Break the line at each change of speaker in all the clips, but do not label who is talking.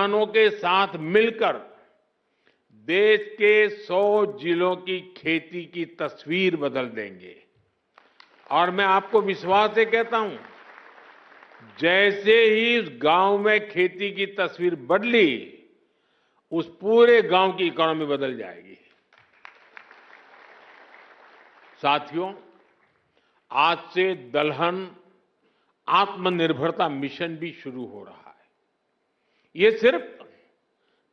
किसानों के साथ मिलकर देश के 100 जिलों की खेती की तस्वीर बदल देंगे। और मैं आपको विश्वास से कहता हूं, जैसे ही उस गांव में खेती की तस्वीर बदली, उस पूरे गांव की इकोनॉमी बदल जाएगी। साथियों, आज से दलहन आत्मनिर्भरता मिशन भी शुरू हो रहा है। ये सिर्फ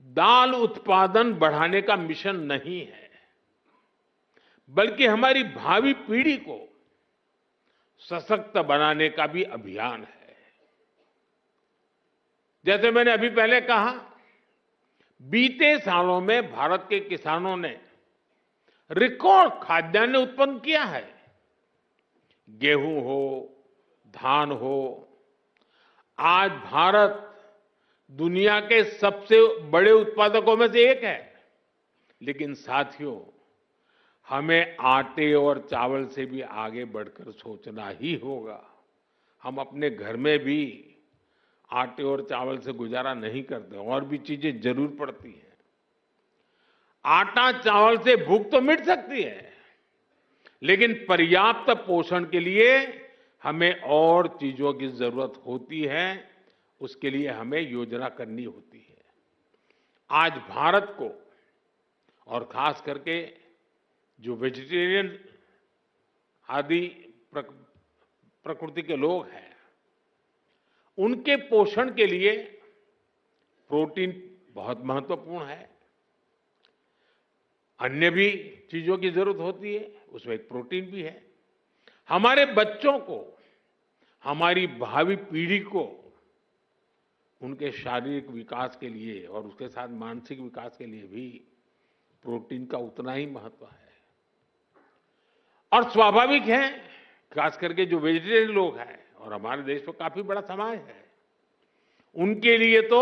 दाल उत्पादन बढ़ाने का मिशन नहीं है, बल्कि हमारी भावी पीढ़ी को सशक्त बनाने का भी अभियान है। जैसे मैंने अभी पहले कहा, बीते सालों में भारत के किसानों ने रिकॉर्ड खाद्यान्न उत्पन्न किया है। गेहूं हो, धान हो, आज भारत दुनिया के सबसे बड़े उत्पादकों में से एक है। लेकिन साथियों, हमें आटे और चावल से भी आगे बढ़कर सोचना ही होगा। हम अपने घर में भी आटे और चावल से गुजारा नहीं करते, और भी चीजें जरूर पड़ती हैं। आटा चावल से भूख तो मिट सकती है, लेकिन पर्याप्त पोषण के लिए हमें और चीजों की जरूरत होती है। उसके लिए हमें योजना करनी होती है। आज भारत को, और खास करके जो वेजिटेरियन आदि प्रकृति के लोग हैं, उनके पोषण के लिए प्रोटीन बहुत महत्वपूर्ण है। अन्य भी चीजों की जरूरत होती है, उसमें एक प्रोटीन भी है। हमारे बच्चों को, हमारी भावी पीढ़ी को उनके शारीरिक विकास के लिए और उसके साथ मानसिक विकास के लिए भी प्रोटीन का उतना ही महत्व है। और स्वाभाविक है, खास करके जो वेजिटेरियन लोग हैं, और हमारे देश में काफी बड़ा समाज है, उनके लिए तो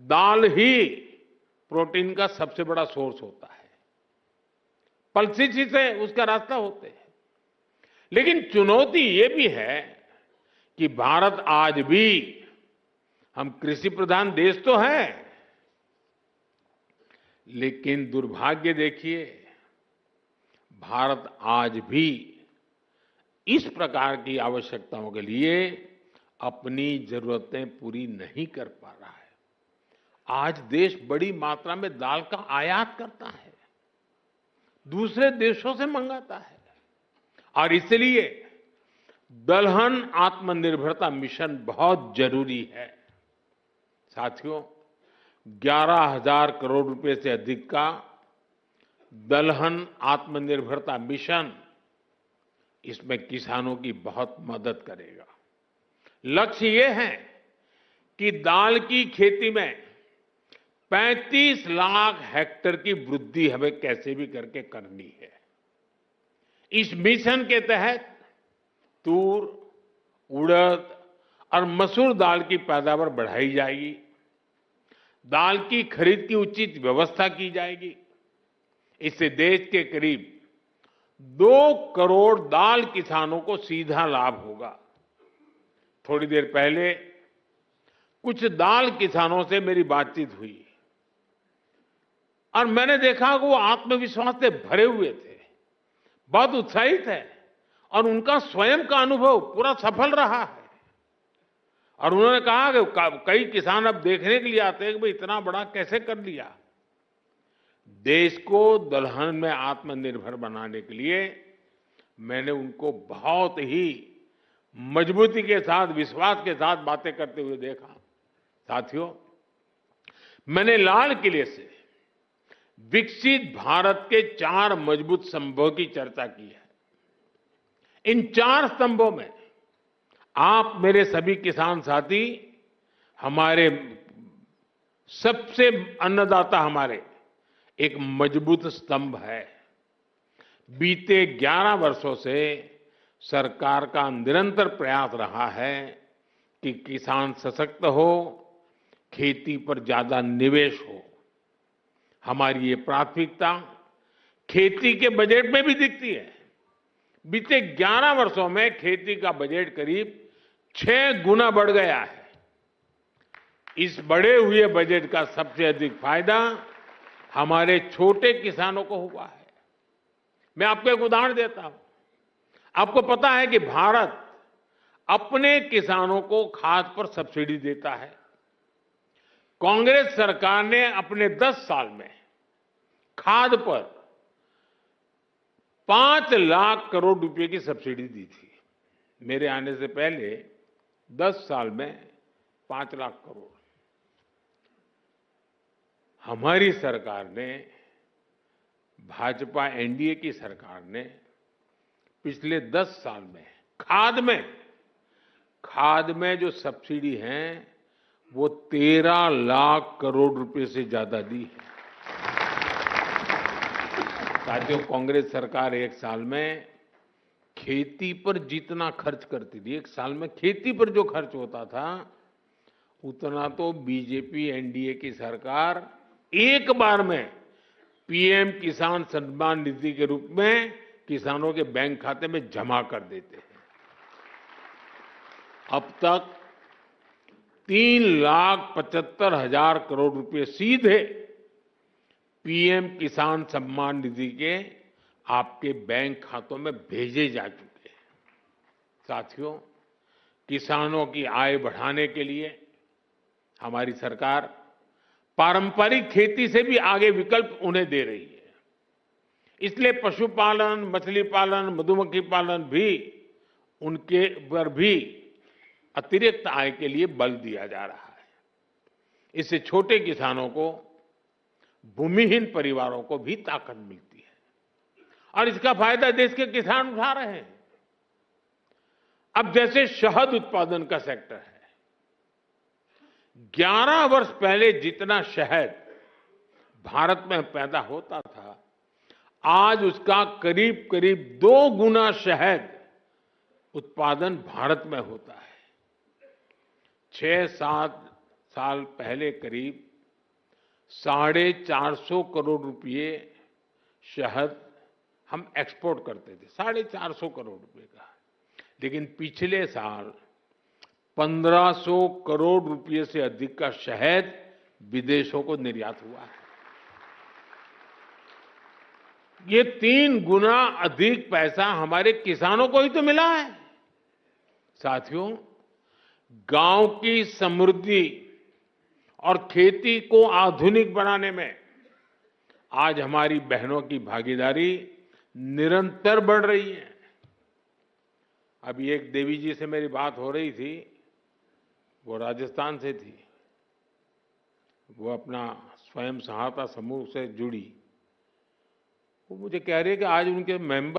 दाल ही प्रोटीन का सबसे बड़ा सोर्स होता है। पल्सेस ही से उसका रास्ता होते हैं। लेकिन चुनौती ये भी है कि भारत आज भी, हम कृषि प्रधान देश तो हैं, लेकिन दुर्भाग्य देखिए, भारत आज भी इस प्रकार की आवश्यकताओं के लिए अपनी जरूरतें पूरी नहीं कर पा रहा है। आज देश बड़ी मात्रा में दाल का आयात करता है, दूसरे देशों से मंगाता है, और इसलिए दलहन आत्मनिर्भरता मिशन बहुत जरूरी है। साथियों, 11,000 करोड़ रुपए से अधिक का दलहन आत्मनिर्भरता मिशन, इसमें किसानों की बहुत मदद करेगा। लक्ष्य ये है कि दाल की खेती में 35 लाख हेक्टेयर की वृद्धि हमें कैसे भी करके करनी है। इस मिशन के तहत तूर, उड़द और मसूर दाल की पैदावार बढ़ाई जाएगी। दाल की खरीद की उचित व्यवस्था की जाएगी। इससे देश के करीब 2 करोड़ दाल किसानों को सीधा लाभ होगा। थोड़ी देर पहले कुछ दाल किसानों से मेरी बातचीत हुई, और मैंने देखा कि वो आत्मविश्वास से भरे हुए थे, बहुत उत्साहित है, और उनका स्वयं का अनुभव पूरा सफल रहा है। और उन्होंने कहा कि कई किसान अब देखने के लिए आते हैं कि भाई इतना बड़ा कैसे कर लिया। देश को दलहन में आत्मनिर्भर बनाने के लिए मैंने उनको बहुत ही मजबूती के साथ, विश्वास के साथ बातें करते हुए देखा। साथियों, मैंने लाल किले से विकसित भारत के 4 मजबूत स्तंभों की चर्चा की है। इन 4 स्तंभों में आप, मेरे सभी किसान साथी, हमारे सबसे अन्नदाता, हमारे एक मजबूत स्तंभ है। बीते 11 वर्षों से सरकार का निरंतर प्रयास रहा है कि किसान सशक्त हो, खेती पर ज्यादा निवेश हो। हमारी ये प्राथमिकता खेती के बजट में भी दिखती है। बीते 11 वर्षों में खेती का बजट करीब 6 गुना बढ़ गया है। इस बढ़े हुए बजट का सबसे अधिक फायदा हमारे छोटे किसानों को हुआ है। मैं आपको एक उदाहरण देता हूं। आपको पता है कि भारत अपने किसानों को खाद पर सब्सिडी देता है। कांग्रेस सरकार ने अपने 10 साल में खाद पर 5 लाख करोड़ रुपए की सब्सिडी दी थी। मेरे आने से पहले 10 साल में 5 लाख करोड़। हमारी सरकार ने, भाजपा एनडीए की सरकार ने पिछले 10 साल में खाद में जो सब्सिडी है वो 13 लाख करोड़ रुपए से ज्यादा दी है। साथियों, कांग्रेस सरकार एक साल में खेती पर जितना खर्च करती थी, एक साल में खेती पर जो खर्च होता था, उतना तो बीजेपी एनडीए की सरकार एक बार में पीएम किसान सम्मान निधि के रूप में किसानों के बैंक खाते में जमा कर देते हैं। अब तक 3,75,000 करोड़ रुपए सीधे पीएम किसान सम्मान निधि के आपके बैंक खातों में भेजे जा चुके हैं। साथियों, किसानों की आय बढ़ाने के लिए हमारी सरकार पारंपरिक खेती से भी आगे विकल्प उन्हें दे रही है। इसलिए पशुपालन, मछली पालन, मधुमक्खी पालन भी, उनके पर भी अतिरिक्त आय के लिए बल दिया जा रहा है। इससे छोटे किसानों को, भूमिहीन परिवारों को भी ताकत मिलती है और इसका फायदा देश के किसान उठा रहे हैं। अब जैसे शहद उत्पादन का सेक्टर है, 11 वर्ष पहले जितना शहद भारत में पैदा होता था, आज उसका करीब करीब 2 गुना शहद उत्पादन भारत में होता है। 6-7 साल पहले करीब 450 करोड़ रुपए शहद हम एक्सपोर्ट करते थे, 450 करोड़ रुपए का। लेकिन पिछले साल 1500 करोड़ रुपए से अधिक का शहद विदेशों को निर्यात हुआ है। ये 3 गुना अधिक पैसा हमारे किसानों को ही तो मिला है। साथियों, गांव की समृद्धि और खेती को आधुनिक बनाने में आज हमारी बहनों की भागीदारी निरंतर बढ़ रही है। अभी एक देवी जी से मेरी बात हो रही थी, वो राजस्थान से थी। वो अपना स्वयं सहायता समूह से जुड़ी। वो मुझे कह रही है कि आज उनके मेंबर